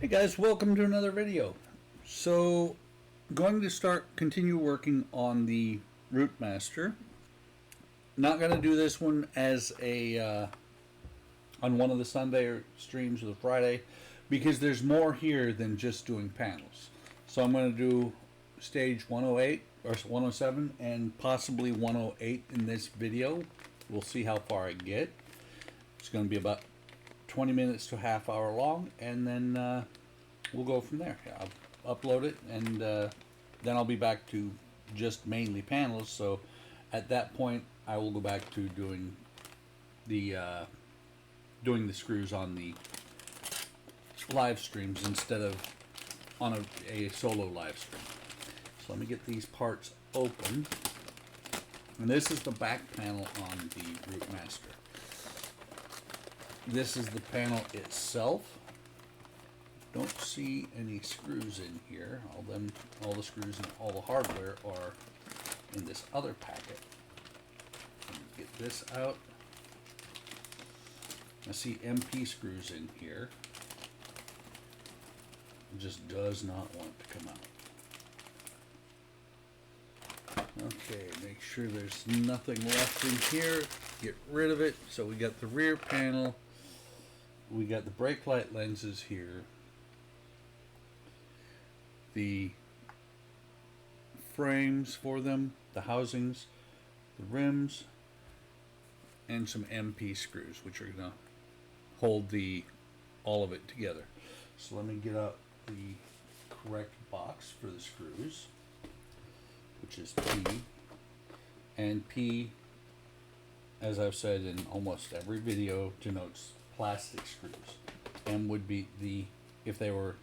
Hey guys, welcome to another video. So, going to continue working on the Routemaster. Not going to do this one as a on one of the Sunday streams or the Friday, because there's more here than just doing panels. So I'm going to do stage 108 or 107 and possibly 108 in this video. We'll see how far I get. It's going to be about 20 minutes to a half hour long, and then we'll go from there. I'll upload it, and then I'll be back to just mainly panels. So at that point I will go back to doing the screws on the live streams instead of on a solo live stream. So let me get these parts open, and this is the back panel on the Routemaster. This is the panel itself. Don't see any screws in here. All the screws and all the hardware are in this other packet. Let me get this out. I see MP screws in here. It just does not want to come out. Okay, make sure there's nothing left in here. Get rid of it. So we got the rear panel. We got the brake light lenses here. The frames for them, the housings, the rims, and some MP screws, which are going to hold all of it together. So let me get out the correct box for the screws, which is P. And P, as I've said in almost every video, denotes plastic screws. M would be if they were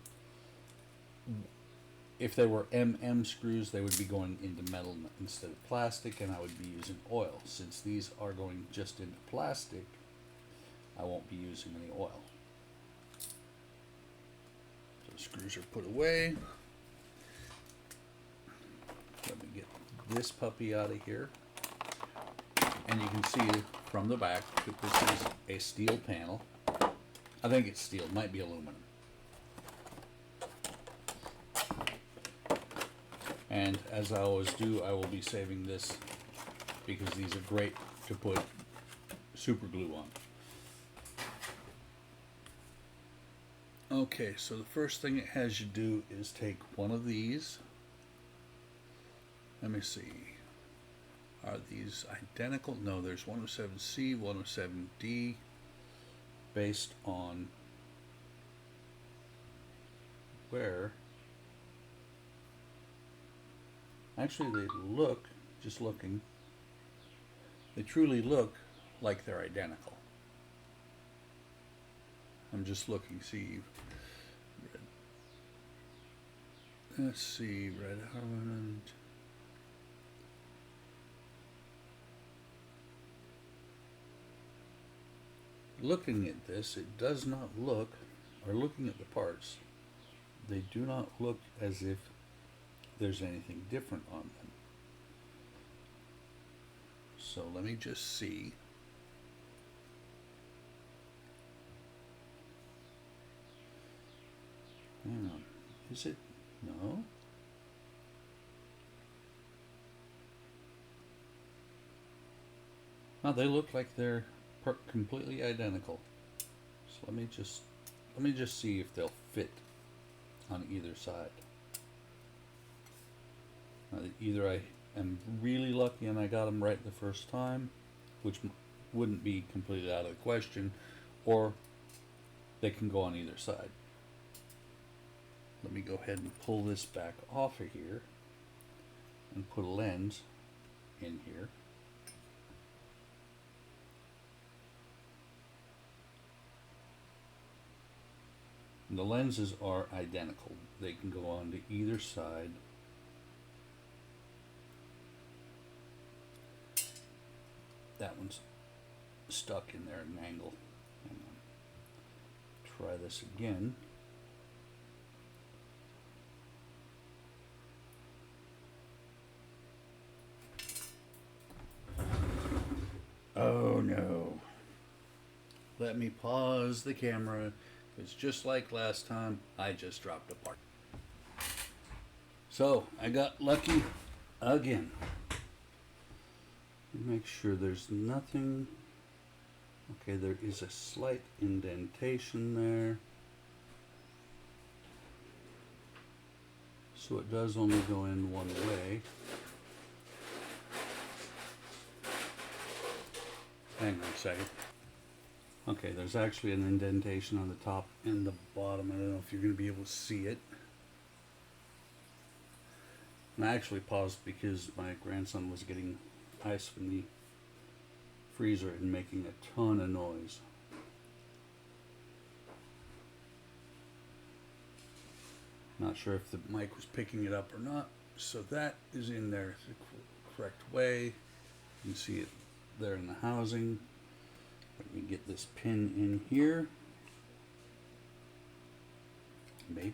MM screws, they would be going into metal instead of plastic, and I would be using oil. Since these are going just into plastic, I won't be using any oil. So the screws are put away. Let me get this puppy out of here. And you can see from the back that this is a steel panel. I think it's steel, it might be aluminum. And as I always do, I will be saving this because these are great to put super glue on. Okay, so the first thing it has you do is take one of these. Let me see. Are these identical? No, there's 107C, 107D, based on where. Actually, they look, just looking, they truly look like they're identical. I'm just looking, see. Let's see, red almond. Looking at this, it does not look, or looking at the parts, they do not look as if there's anything different on them. So let me just see. Hang on. Is it? No. No, they look like they're completely identical. So let me just see if they'll fit on either side. Either I am really lucky and I got them right the first time, which wouldn't be completely out of the question, or they can go on either side. Let me go ahead and pull this back off of here and put a lens in here. And the lenses are identical. They can go on to either side. That one's stuck in there at an angle. Hang on. Try this again. Oh no. Let me pause the camera It's just like last time, I just dropped a part. So I got lucky again. Make sure there's nothing. Okay, there is a slight indentation there. So it does only go in one way. Hang on a second. Okay, there's actually an indentation on the top and the bottom. I don't know if you're going to be able to see it. And I actually paused because my grandson was getting ice from the freezer and making a ton of noise. Not sure if the mic was picking it up or not. So that is in there the correct way. You can see it there in the housing. Let me get this pin in here. Maybe.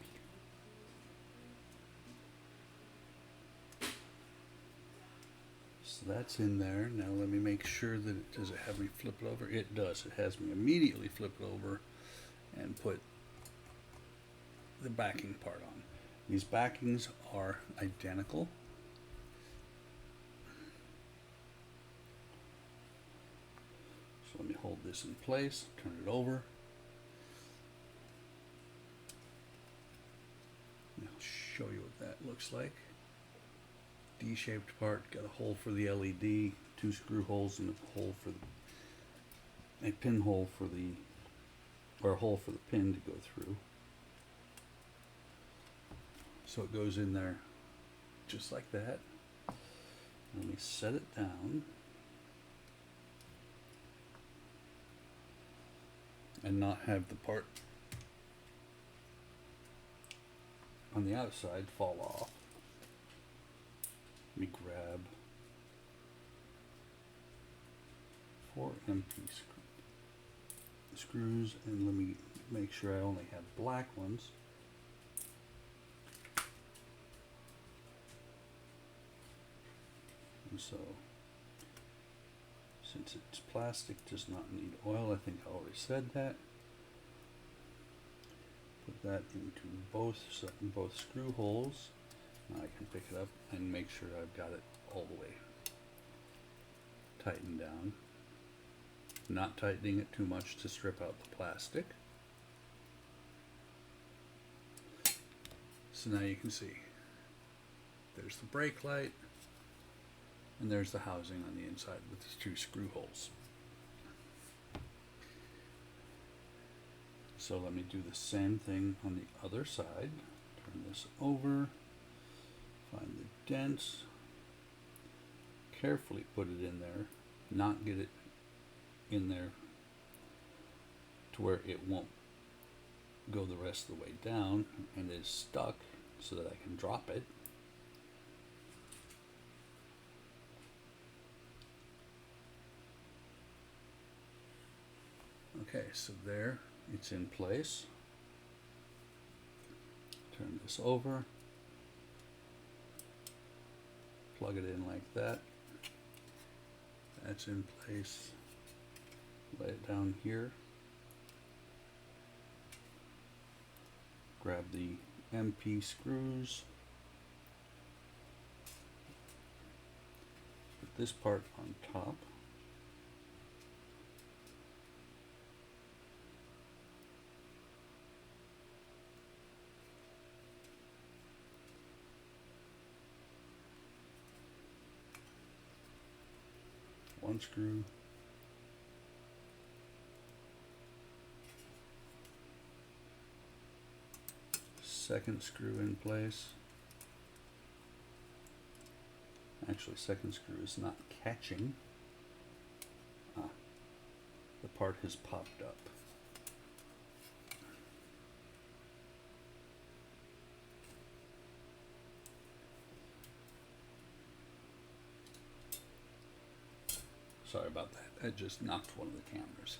So that's in there. Now let me make sure that it does it have me flip it over. It does. It has me immediately flip it over and put the backing part on. These backings are identical. So let me hold this in place, turn it over. And I'll show you what that looks like. D-shaped part, got a hole for the LED, 2 screw holes and a hole for a pinhole for the, or a hole for the pin to go through. So it goes in there just like that. Let me set it down. And not have the part on the outside fall off. Let me grab 4 empty screws and let me make sure I only have black ones. And so, since it's plastic, does not need oil, I think I already said that. Put that into both screw holes. Now I can pick it up and make sure I've got it all the way tightened down. Not tightening it too much to strip out the plastic. So now you can see there's the brake light and there's the housing on the inside with the 2 screw holes. So let me do the same thing on the other side. Turn this over, find the dents, carefully put it in there, not get it in there to where it won't go the rest of the way down and is stuck so that I can drop it. Okay, so there, it's in place. Turn this over. Plug it in like that. That's in place. Lay it down here. Grab the MP screws. Put this part on top. One screw. Second screw in place. Actually, second screw is not catching. The part has popped up. Sorry about that. I just knocked one of the cameras.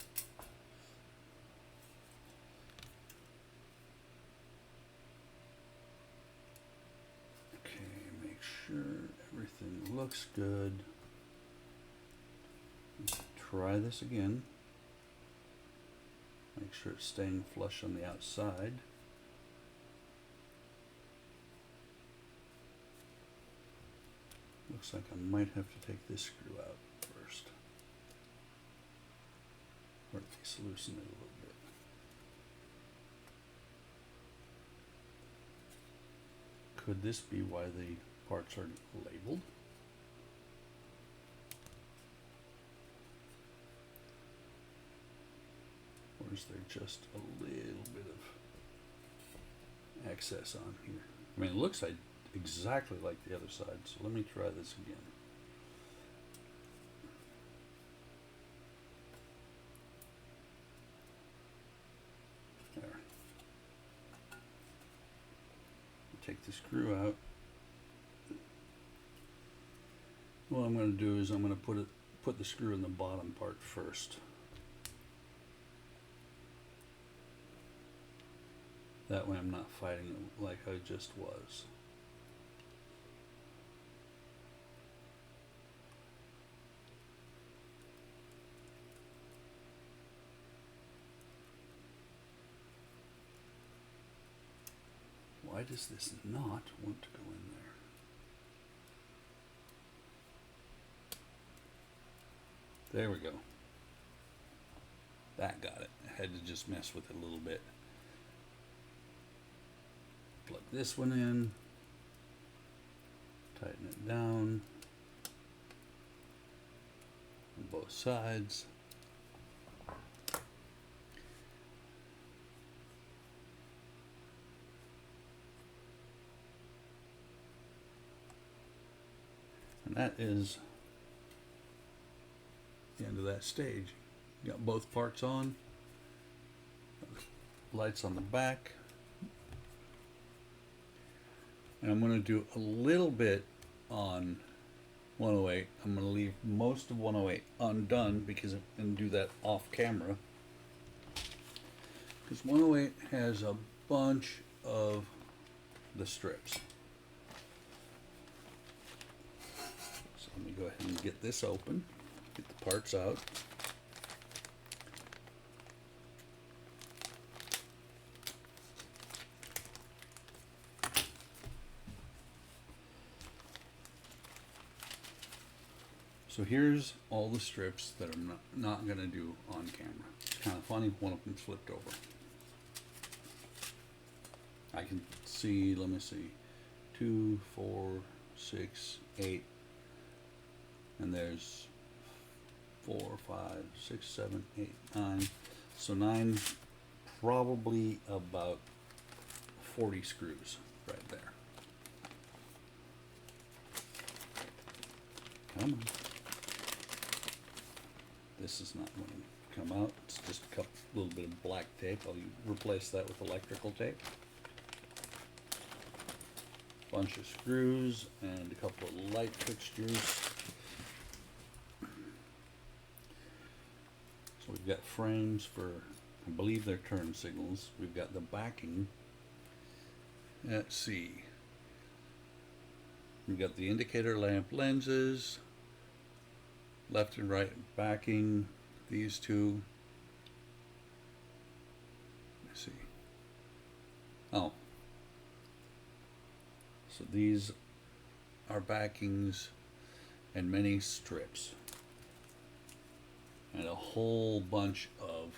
Okay, make sure everything looks good. Try this again. Make sure it's staying flush on the outside. Looks like I might have to take this screw out first. Or at least loosen it a little bit. Could this be why the parts are labeled? Or is there just a little bit of excess on here? I mean, it looks like exactly like the other side, so let me try this again. There. Take the screw out. What I'm going to do is I'm going to put the screw in the bottom part first. That way I'm not fighting it like I just was. Why does this not want to go in there? There we go. That got it. I had to just mess with it a little bit. Plug this one in. Tighten it down on both sides. And that is the end of that stage. You got both parts on. Lights on the back. And I'm going to do a little bit on 108. I'm going to leave most of 108 undone because I'm going to do that off camera. Because 108 has a bunch of the strips. So let me go ahead and get this open, get the parts out. So here's all the strips that I'm not going to do on camera. It's kind of funny, one of them flipped over. I can see, let me see, 2, 4, 6, 8, and there's 4, 5, 6, 7, 8, 9. So 9, probably about 40 screws right there. Come on. This is not going to come out. It's just a little bit of black tape. I'll replace that with electrical tape. Bunch of screws and a couple of light fixtures. So we've got frames for, I believe they're turn signals. We've got the backing. Let's see. We've got the indicator lamp lenses. Left and right backing, these two. Let's see. Oh. So these are backings and many strips. And a whole bunch of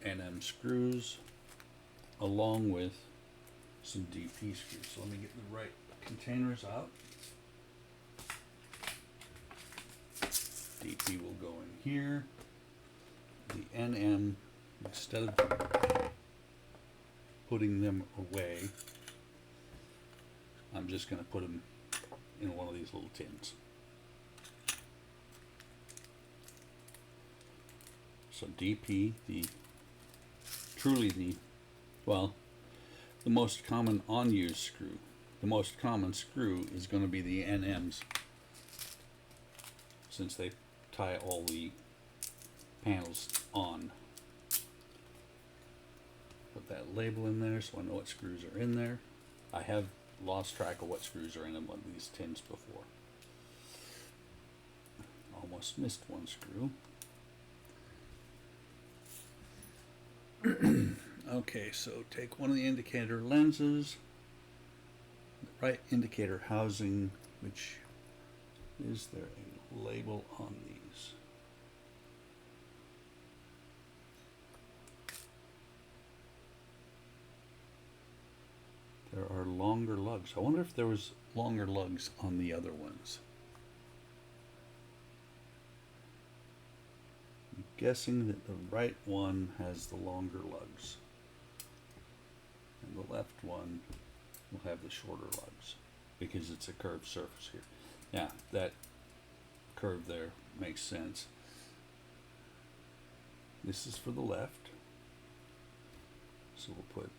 NM screws along with some DP screws. So let me get the right containers out. DP will go in here. The NM, instead of putting them away, I'm just going to put them in one of these little tins. So DP, the most common unused screw. The most common screw is going to be the NMs, since they tie all the panels on. Put that label in there so I know what screws are in there. I have lost track of what screws are in one of these tins before. Almost missed one screw. Okay, so take one of the indicator lenses, the right indicator housing, which is there a label on these? There are longer lugs. I wonder if there was longer lugs on the other ones. I'm guessing that the right one has the longer lugs, and the left one will have the shorter lugs because it's a curved surface here. Yeah, that curve there makes sense. This is for the left, so we'll put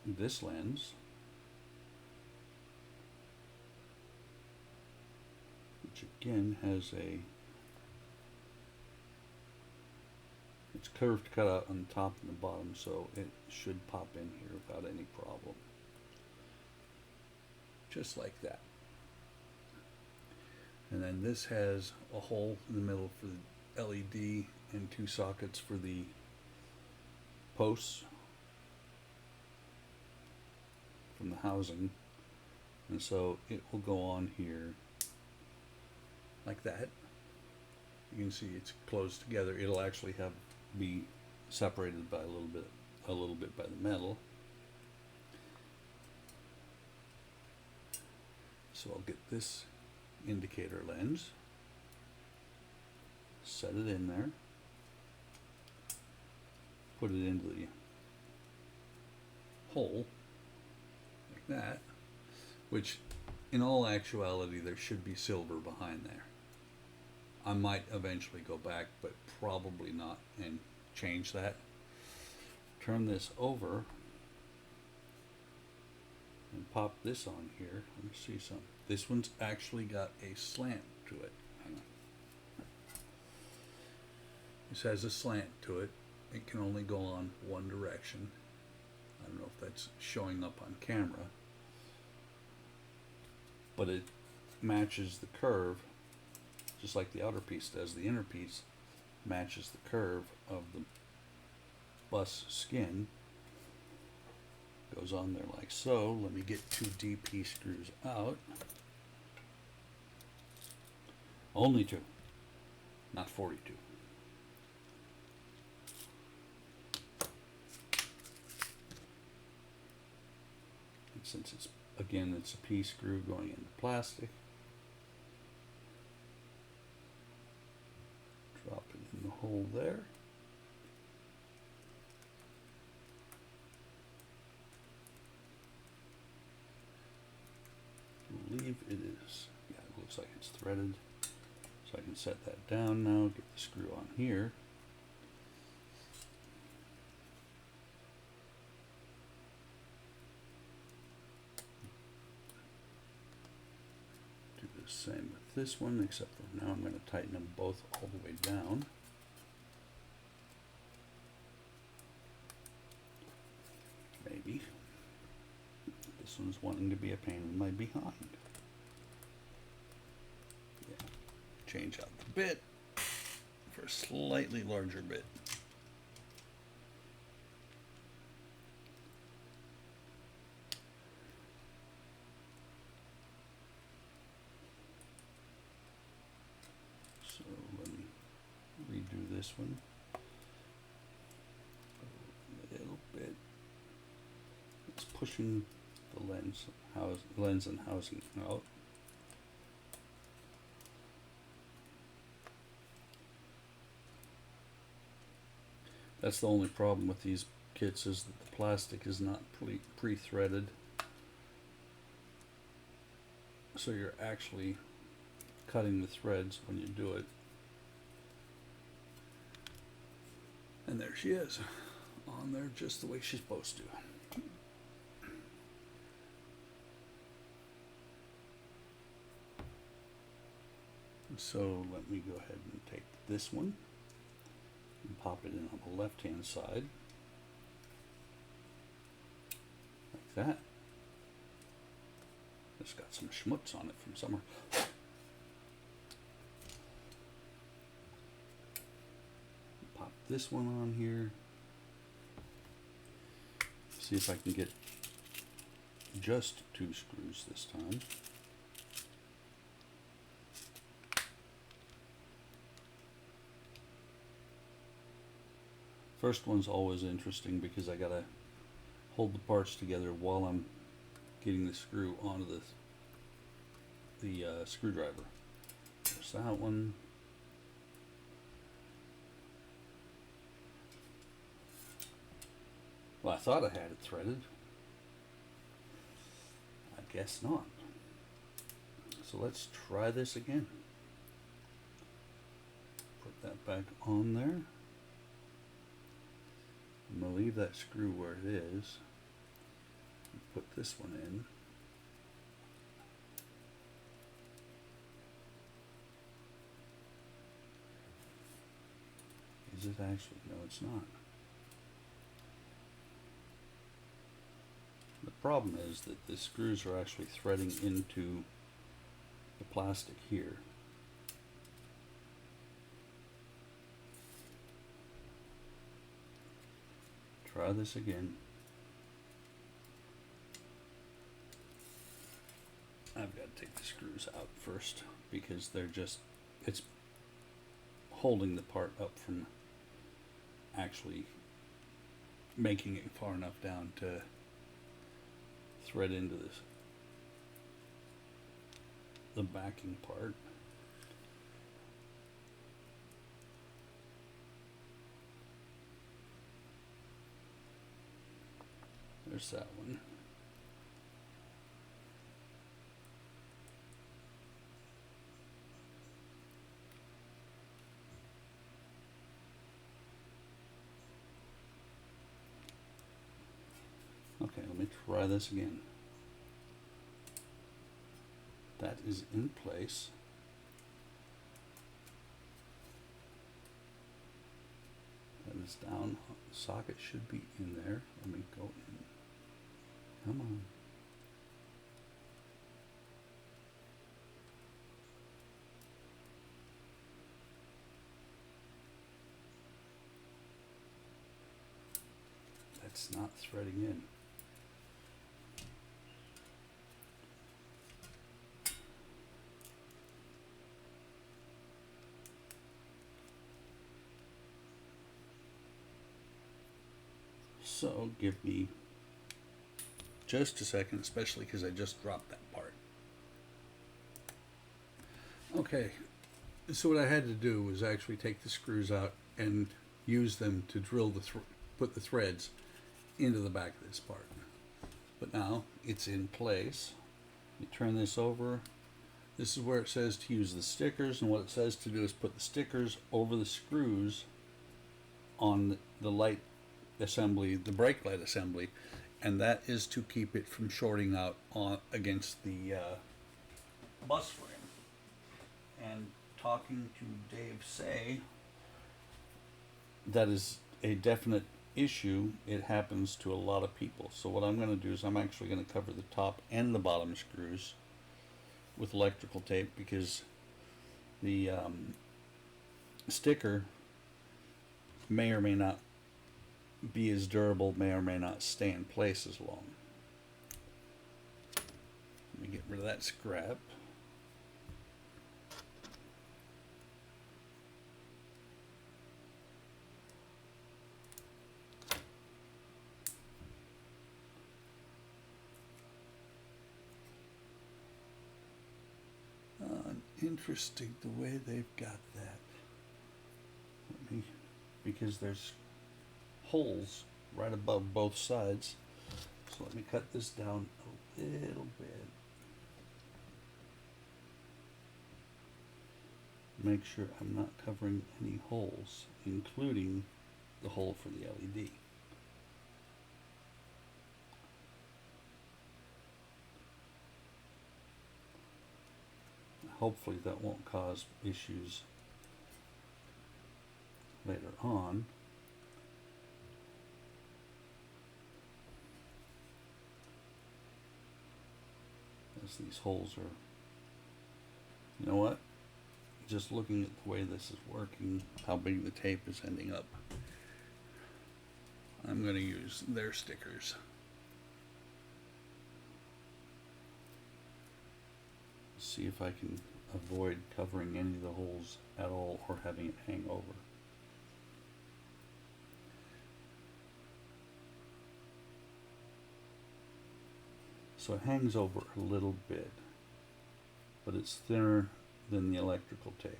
this lens, which again has it's curved cutout on the top and the bottom, so it should pop in here without any problem. Just like that. And then this has a hole in the middle for the LED and two sockets for the posts from the housing, and so it will go on here like that. You can see it's closed together. It'll actually be separated by a little bit by the metal. So I'll get this indicator lens, set it in there, put it into the hole like that, which in all actuality there should be silver behind there. I might eventually go back, but probably not, and change that. Turn this over and pop this on here. Let me see some. This one's actually got a slant to it. Hang on. This has a slant to it. It can only go on one direction. I don't know if that's showing up on camera, but it matches the curve just like the outer piece does. The inner piece matches the curve of the bus skin. Goes on there like so. Let me get 2 DP screws out. Only 2, not 42. And since it's a P screw going into plastic, drop it in the hole there. I believe it is. Yeah, it looks like it's threaded. So I can set that down now, get the screw on here. Do the same with this one, except for now I'm going to tighten them both all the way down. Maybe. This one's wanting to be a pain in my behind. Yeah. Change out the bit for a slightly larger bit. So let me redo this one a little bit. It's pushing the lens and housing out. That's the only problem with these kits, is that the plastic is not pre-threaded. So you're actually cutting the threads when you do it. And there she is, on there just the way she's supposed to. So let me go ahead and take this one and pop it in on the left hand side like that. It's got some schmutz on it from somewhere. Pop this one on here. See if I can get just 2 screws this time. First one's always interesting because I gotta hold the parts together while I'm getting the screw onto the screwdriver. There's that one. Well, I thought I had it threaded. I guess not. So let's try this again. Put that back on there. I'm going to leave that screw where it is. Put this one in. Is it actually? No, it's not. The problem is that the screws are actually threading into the plastic here. Try this again. I've got to take the screws out first because they're just, it's holding the part up from actually making it far enough down to thread into this, the backing part. There's that one. Okay, let me try this again. That is in place. That is down. The socket should be in there. Let me go in. Come on. That's not threading in. So give me just a second, especially because I just dropped that part. Okay, so what I had to do was actually take the screws out and use them to drill put the threads into the back of this part. But now it's in place. You turn this over. This is where it says to use the stickers, and what it says to do is put the stickers over the screws on the light assembly, the brake light assembly, and that is to keep it from shorting out against the bus frame. And talking to Dave Say, that is a definite issue. It happens to a lot of people. So what I'm going to do is I'm actually going to cover the top and the bottom screws with electrical tape, because the sticker may or may not be as durable, may or may not stay in place as long. Let me get rid of that scrap. Interesting the way they've got that. Because there's holes right above both sides. So let me cut this down a little bit. Make sure I'm not covering any holes, including the hole for the LED. Hopefully that won't cause issues later on. As these holes are, you know what? Just looking at the way this is working, how big the tape is ending up, I'm going to use their stickers. See if I can avoid covering any of the holes at all or having it hang over. So it hangs over a little bit, but it's thinner than the electrical tape.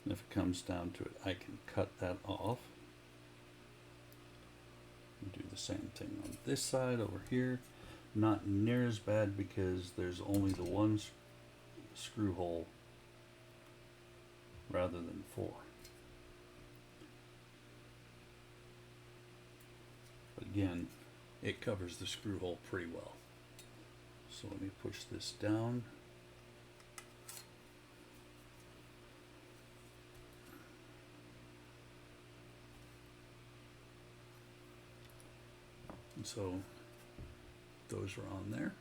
And if it comes down to it, I can cut that off. Do the same thing on this side over here. Not near as bad because there's only the one screw hole rather than 4. But again, it covers the screw hole pretty well. So let me push this down. So those are on there.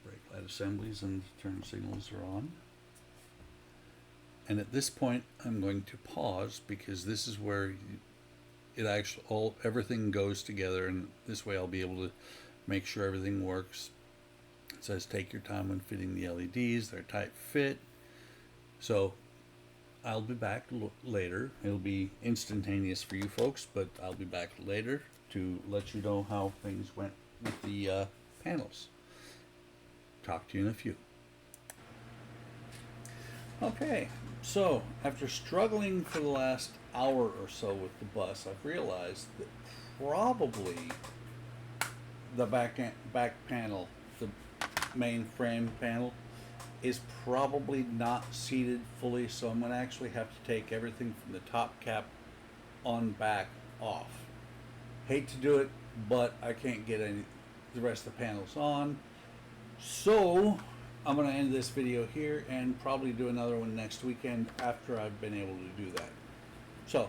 Brake light assemblies and turn signals are on. And at this point I'm going to pause because this is where it actually everything goes together, and this way I'll be able to make sure everything works. It says take your time when fitting the LEDs, they're tight fit. So I'll be back later. It'll be instantaneous for you folks, but I'll be back later to let you know how things went with the panels. Talk to you in a few. Okay, so after struggling for the last hour or so with the bus, I've realized that probably the back panel, the main frame panel, is probably not seated fully, so I'm going to actually have to take everything from the top cap on back off. Hate to do it, but I can't get the rest of the panels on. So I'm going to end this video here and probably do another one next weekend after I've been able to do that. So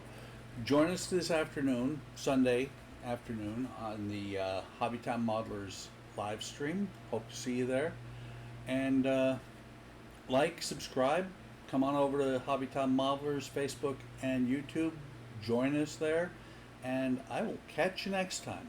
join us this afternoon, Sunday afternoon, on the Hobby Time Modelers live stream. Hope to see you there. And like, subscribe, come on over to Hobby Time Modelers Facebook and YouTube. Join us there. And I will catch you next time.